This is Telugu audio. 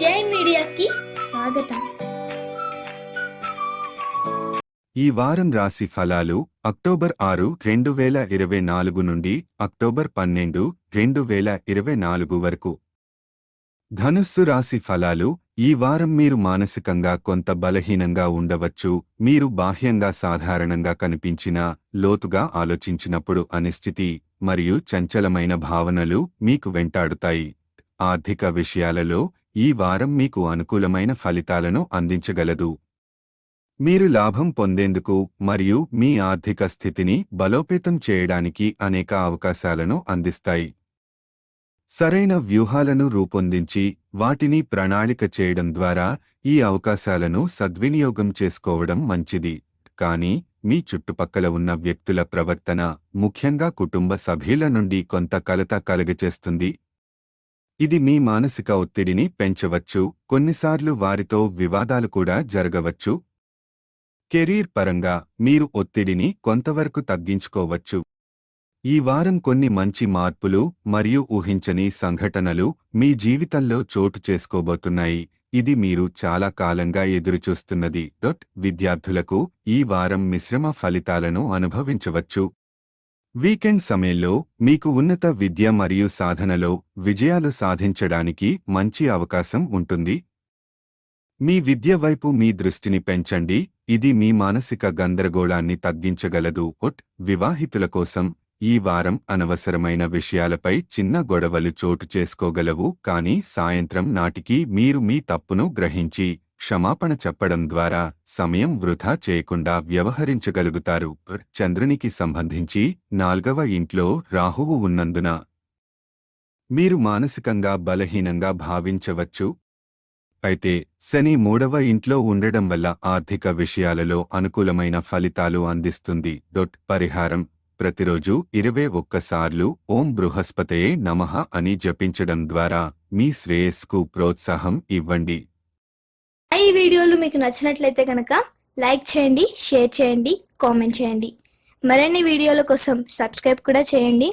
జై మీడియాకి స్వాగతం. ఈ వారం రాశి ఫలాలు అక్టోబర్ 6, 2024 నుండి అక్టోబర్ 12, 2024 వరకు. ధనుస్సు రాశి ఫలాలు ఈ వారం మీరు మానసికంగా కొంత బలహీనంగా ఉండవచ్చు. మీరు బాహ్యంగా సాధారణంగా కనిపించినా లోతుగా ఆలోచించినప్పుడు అనిశ్చితి మరియు చంచలమైన భావనలు మీకు వెంటాడుతాయి. ఆర్థిక విషయాలలో ఈ వారం మీకు అనుకూలమైన ఫలితాలను అందించగలదు. మీరు లాభం పొందేందుకు మరియు మీ ఆర్థిక స్థితిని బలోపేతం చేయడానికి అనేక అవకాశాలను అందిస్తాయి. సరైన వ్యూహాలను రూపొందించి వాటిని ప్రణాళిక చేయడం ద్వారా ఈ అవకాశాలను సద్వినియోగం చేసుకోవడం మంచిది. కానీ మీ చుట్టుపక్కల ఉన్న వ్యక్తుల ప్రవర్తన, ముఖ్యంగా కుటుంబ సభ్యుల నుండి కొంత కలత కలుగచేస్తుంది. ఇది మీ మానసిక ఒత్తిడిని పెంచవచ్చు. కొన్నిసార్లు వారితో వివాదాలు కూడా జరగవచ్చు. కెరీర్ పరంగా మీరు ఒత్తిడిని కొంతవరకు తగ్గించుకోవచ్చు. ఈ వారం కొన్ని మంచి మార్పులు మరియు ఊహించని సంఘటనలు మీ జీవితంలో చోటు చేసుకోబోతున్నాయి. ఇది మీరు చాలా కాలంగా ఎదురుచూస్తున్నది. విద్యార్థులకు ఈ వారం మిశ్రమ ఫలితాలను అనుభవించవచ్చు. వీకెండ్ సమయంలో మీకు ఉన్నత విద్య మరియు సాధనలో విజయాలు సాధించడానికి మంచి అవకాశం ఉంటుంది. మీ విద్య వైపు మీ దృష్టిని పెంచండి. ఇది మీ మానసిక గందరగోళాన్ని తగ్గించగలదు. వివాహితుల కోసం ఈ వారం అనవసరమైన విషయాలపై చిన్న గొడవలు చోటు చేసుకోగలవు. కానీ సాయంత్రం నాటికి మీరు మీ తప్పును గ్రహించి క్షమాపణ చెప్పడం ద్వారా సమయం వృధా చేయకుండా వ్యవహరించగలుగుతారు. చంద్రునికి సంబంధించి 4వ ఇంట్లో రాహువు ఉన్నందున మీరు మానసికంగా బలహీనంగా భావించవచ్చు. అయితే శని 3వ ఇంట్లో ఉండడం వల్ల ఆర్థిక విషయాలలో అనుకూలమైన ఫలితాలు అందిస్తుంది. పరిహారం: ప్రతిరోజు 21 సార్లు ఓం బృహస్పతయే నమః అని జపించడం ద్వారా మీ శ్రేయస్సుకు ప్రోత్సాహం ఇవ్వండి. ఈ వీడియోలు మీకు నచ్చినట్లయితే కనుక లైక్ చేయండి, షేర్ చేయండి, కామెంట్ చేయండి. మరిన్ని వీడియోల కోసం సబ్స్క్రైబ్ కూడా చేయండి.